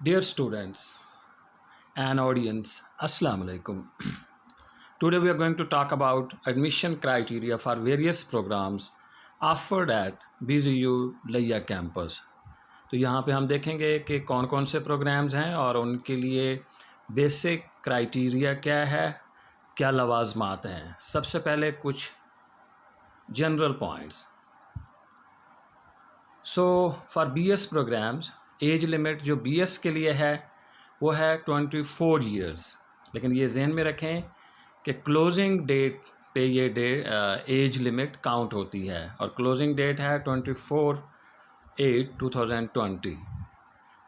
Dear students and audience, Assalamu alaikum. Today we are going to talk about admission criteria for various programs offered at BZU Laya campus. तो यहाँ पे हम देखेंगे कि कौन कौन से प्रोग्राम्स हैं और उनके लिए बेसिक क्राइटेरिया क्या है, क्या लवाजमात हैं. सबसे पहले कुछ general points. So for BS programmes age limit जो BS के लिए है वो है 24 ईयर्स. लेकिन ये जहन में रखें कि क्लोजिंग डेट पे ये एज लिमिट काउंट होती है और क्लोजिंग डेट है 24/8/2020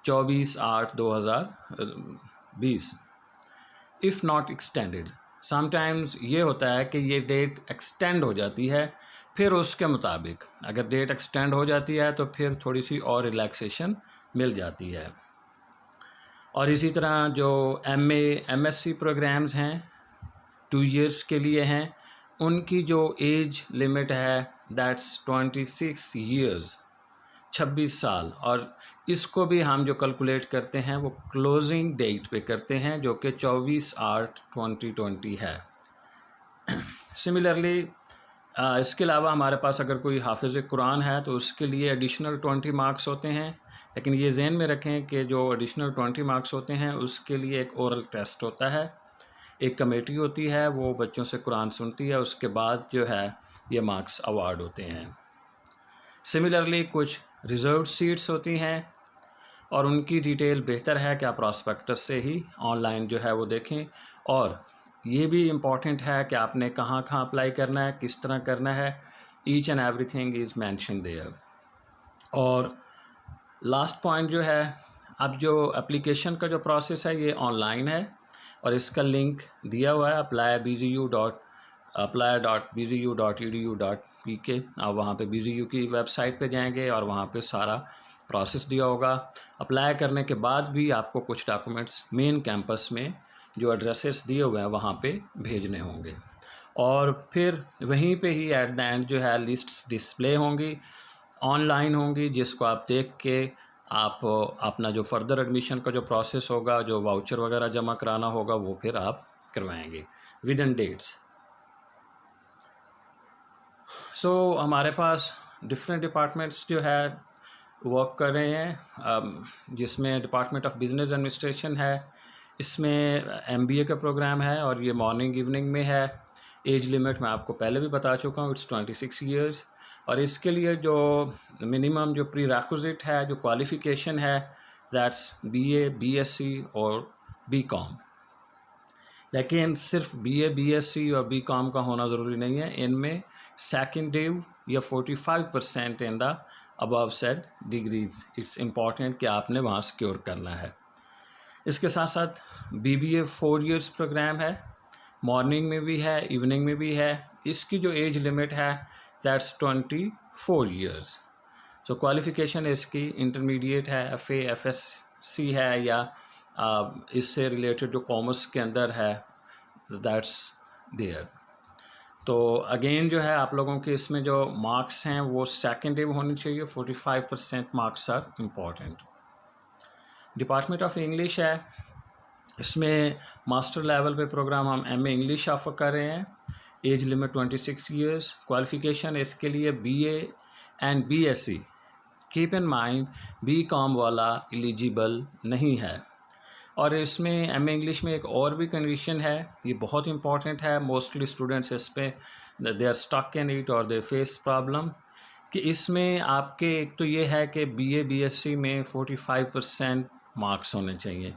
24/8/2020. इफ़ नॉट एक्सटेंडेड, समटाइम्स ये होता है कि ये डेट एक्सटेंड हो जाती है, फिर उसके मुताबिक अगर डेट एक्सटेंड हो जाती है तो फिर थोड़ी सी और रिलैक्सेशन मिल जाती है. और इसी तरह जो MA MSc प्रोग्राम्स हैं 2 ईयर्स के लिए हैं, उनकी जो एज लिमिट है दैट्स 26 ईयर्स, 26 साल. और इसको भी हम जो कैलकुलेट करते हैं वो क्लोजिंग डेट पे करते हैं जो कि 24/8/2020 है. सिमिलरली इसके अलावा हमारे पास अगर कोई हाफिज़ कुरान है तो उसके लिए एडिशनल 20 मार्क्स होते हैं. लेकिन ये जहन में रखें कि जो एडिशनल 20 मार्क्स होते हैं उसके लिए एक ओरल टेस्ट होता है, एक कमेटी होती है, वो बच्चों से कुरान सुनती है, उसके बाद जो है ये मार्क्स अवार्ड होते हैं. सिमिलरली कुछ रिज़र्व सीट्स होती हैं और उनकी डिटेल बेहतर है कि आप प्रॉस्पेक्टस से ही ऑनलाइन जो है वो देखें. और ये भी इम्पॉर्टेंट है कि आपने कहाँ कहाँ अप्लाई करना है, किस तरह करना है, each and everything is mention there. और लास्ट पॉइंट जो है, अब जो एप्लीकेशन का जो प्रोसेस है ये ऑनलाइन है और इसका लिंक दिया हुआ है apply.bzu.edu.pk. आप वहाँ पे BZU की वेबसाइट पे जाएंगे और वहाँ पे सारा प्रोसेस दिया होगा. अप्लाई करने के बाद भी आपको कुछ डॉक्यूमेंट्स मेन कैंपस में जो एड्रेसेस दिए हुए हैं वहाँ पे भेजने होंगे. और फिर वहीं पे ही एट द एंड जो है लिस्ट्स डिस्प्ले होंगी, ऑनलाइन होंगी, जिसको आप देख के आप अपना जो फर्दर एडमिशन का जो प्रोसेस होगा, जो वाउचर वगैरह जमा कराना होगा, वो फिर आप करवाएंगे विद इन डेट्स. सो हमारे पास डिफरेंट डिपार्टमेंट्स जो है वर्क कर रहे हैं, जिसमें डिपार्टमेंट ऑफ बिजनेस एडमिनिस्ट्रेशन है, इसमें MBA का प्रोग्राम है और ये मॉर्निंग इवनिंग में है. एज लिमिट मैं आपको पहले भी बता चुका हूँ, इट्स 26 ईयर्स. और इसके लिए जो मिनिमम जो प्री रिक्विजिट है, जो क्वालिफ़िकेशन है, दैट्स BA BSc और BCom. लेकिन सिर्फ BA BSc और BCom का होना ज़रूरी नहीं है. इनमें सेकेंड डिव या 45% in the above said degrees, it's important कि आपने वहाँ सिक्योर करना है. इसके साथ साथ BBA 4 ईयर्स प्रोग्राम है, मॉर्निंग में भी है, इवनिंग में भी है. इसकी जो एज लिमिट है दैट्स 24 ईयर्स. सो क्वालिफ़िकेशन इसकी इंटरमीडिएट है, FA FSc है या इससे रिलेटेड जो कॉमर्स के अंदर है दैट्स देयर. तो अगेन जो है आप लोगों के इसमें जो मार्क्स हैं वो सेकेंड डिव होनी चाहिए. 45% marks are important. Department of English है, इसमें मास्टर लेवल पे प्रोग्राम हम MA इंग्लिश ऑफर कर रहे हैं. Age limit 26 years. क्वालिफ़िकेशन इसके लिए BA and BSc. Keep in mind BCom वाला एलिजिबल नहीं है. और इसमें MA इंग्लिश में एक और भी कंडीशन है, ये बहुत इंपॉर्टेंट है. मोस्टली स्टूडेंट्स इस पर they are stuck in it और दे फेस प्रॉब्लम कि इसमें आपके एक तो ये है कि BA BSc में 45% मार्क्स होने चाहिए,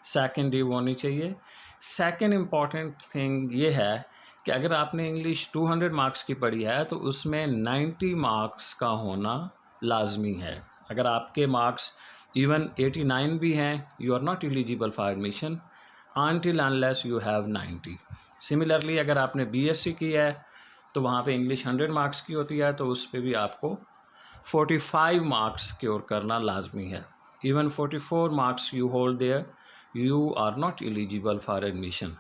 सेकेंड डिव होनी चाहिए. सेकेंड इम्पॉर्टेंट थिंग ये है कि अगर आपने इंग्लिश 200 मार्क्स की पढ़ी है तो उसमें 90 मार्क्स का होना लाजमी है. अगर आपके मार्क्स इवन 89 भी हैं, you are not eligible for admission until unless you have 90. Similarly अगर आपने BSc की है तो वहाँ पे इंग्लिश 100 मार्क्स की होती है, तो उस पर भी आपको 45 मार्क्स स्कोर करना लाजमी है. Even 44 marks you hold there, you are not eligible for admission.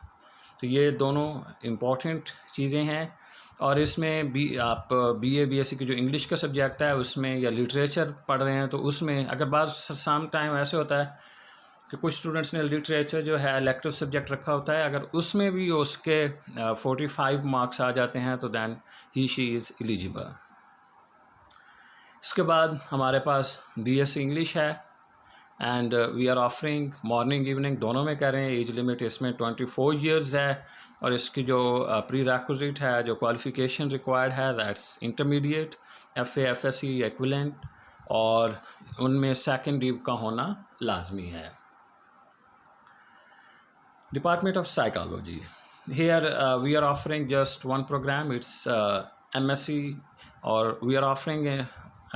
तो ये दोनों इम्पॉर्टेंट चीज़ें हैं. और इसमें भी आप BA BSc की जो इंग्लिश का सब्जेक्ट है उसमें या लिटरेचर पढ़ रहे हैं तो उसमें अगर बात सम टाइम ऐसे होता है कि कुछ स्टूडेंट्स ने लिटरेचर जो है इलेक्टिव सब्जेक्ट रखा होता है, अगर उसमें भी उसके 45 मार्क्स आ जाते हैं तो दैन ही शी इज़ एलिजिबल। इसके बाद हमारे पास BSc इंग्लिश है and we are offering morning evening दोनों में कर रहे हैं। एज लिमिट इसमें 24 ईयर्स है और इसकी जो प्री रेक्विजिट है, जो क्वालिफिकेशन रिक्वायर्ड है, that's intermediate, FA FSC equivalent, और उनमें सेकेंड डिव का होना लाजमी है। Department of Psychology. Here we are offering just one program. It's MSc, or we are offering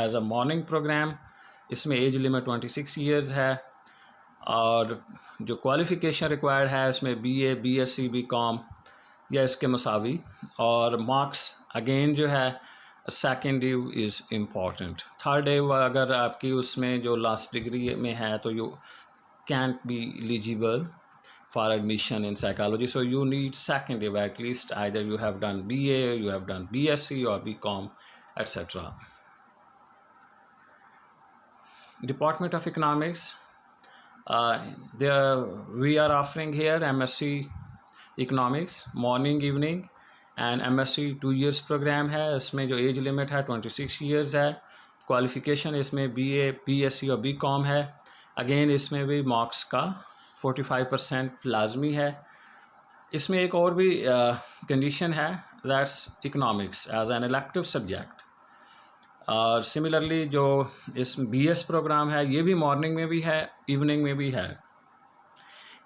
as a morning program. इसमें एज लिमिट 26 ईयर्स है और जो क्वालिफ़िकेशन रिक्वायर्ड है इसमें BA BSc BCom या इसके मसावी, और मार्क्स अगेन जो है second div is important. Third div अगर आपकी उसमें जो लास्ट डिग्री में है तो you can't be eligible for admission in psychology, so you need second div at least, either you have done BA, you have done BSc or BCom, etc. Department of Economics, there we are offering here MSc Economics morning evening and MSc 2 years program है। इसमें जो age limit है 26 years है। Qualification इसमें BA BSc और BCom है। Again इसमें भी मार्क्स का 45% लाजमी है। इसमें एक और भी कंडीशन है, that's economics as an elective subject. और सिमिलरली जो इस BS प्रोग्राम है ये भी मॉर्निंग में भी है, इवनिंग में भी है।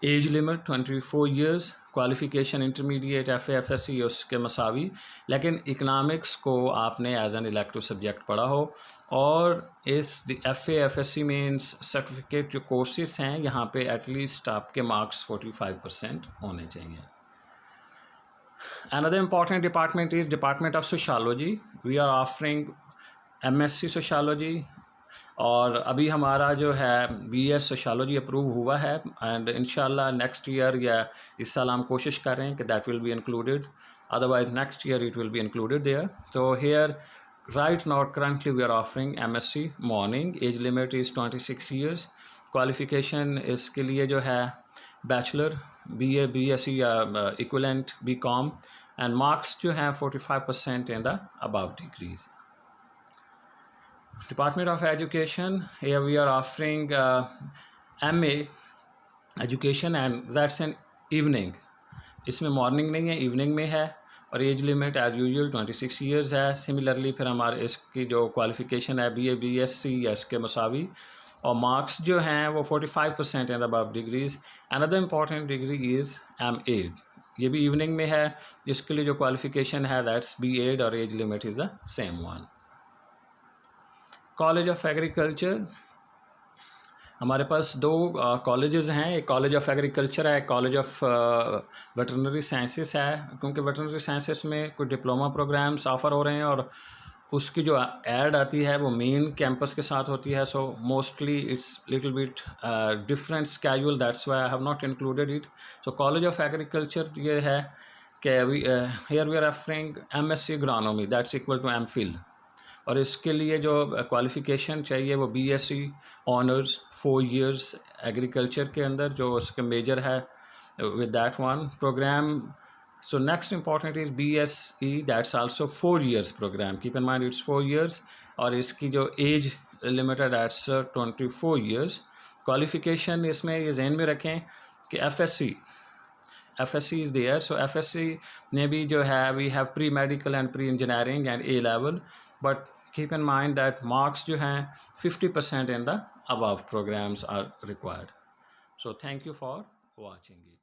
Age limit 24 years, qualification intermediate FA FSC उसके मसावी, लेकिन इकनॉमिक्स को आपने एज एन इलेक्टिव सब्जेक्ट पढ़ा हो। और इस FA FSC में सर्टिफिकेट जो कोर्सेज हैं यहाँ पे एटलीस्ट आपके मार्क्स 45% होने चाहिए। Another important department is Department of Sociology. We are offering MSc Sociology, और अभी हमारा जो है BS सोशोलॉजी अप्रूव हुआ है एंड इंशाल्लाह नेक्स्ट ईयर या इस साल हम कोशिश कर रहे हैं कि that will be included, otherwise next year it will be included there. तो here right now currently we are offering MSc morning, age limit is 26 years, qualification इसके लिए जो है बैचलर BA BSc या इक्विवेलेंट BCom, एंड मार्क्स जो हैं 45% in the above degrees. Department of Education, here we are offering MA Education and that's an evening. इसमें morning नहीं है, इवनिंग में है, और age limit as usual 26 years है। सिमिलरली फिर हमारे इसकी जो क्वालिफ़िकेशन है BA BSc या इसके मसावी, और मार्क्स जो हैं वो 45% in the above degrees. Another important degree is MA, ये भी इवनिंग में है, जिसके लिए जो क्वालिफ़िकेशन है दैट्स BA और age limit is the same one. College of agriculture, हमारे पास दो कॉलेजेस हैं, एक कॉलेज ऑफ एग्रीकल्चर है, एक कॉलेज ऑफ वेटरनरी साइंसेस है। क्योंकि वेटरनरी साइंसेस में कुछ डिप्लोमा प्रोग्राम्स ऑफ़र हो रहे हैं और उसकी जो ऐड आती है वो मेन कैंपस के साथ होती है, so mostly it's little bit different schedule, that's why I have not included it. So college of agriculture ये है कि here we are offering MSc agronomy, that's equal to MPhil, और इसके लिए जो क्वालिफ़िकेशन चाहिए वो BSc ऑनर्स 4 ईयर्स एग्रीकल्चर के अंदर जो उसके मेजर है with that one programme. So next important is BSc, that's also 4 years programme, keep in mind it's 4 years, और इसकी जो age limited that's 24 years. Qualification इसमें ये जहन में रखें कि FSc is there, so FSc में भी जो है we have pre medical and pre engineering and A level, but keep in mind that marks जो हैं 50% in the above programs are required. So thank you for watching it.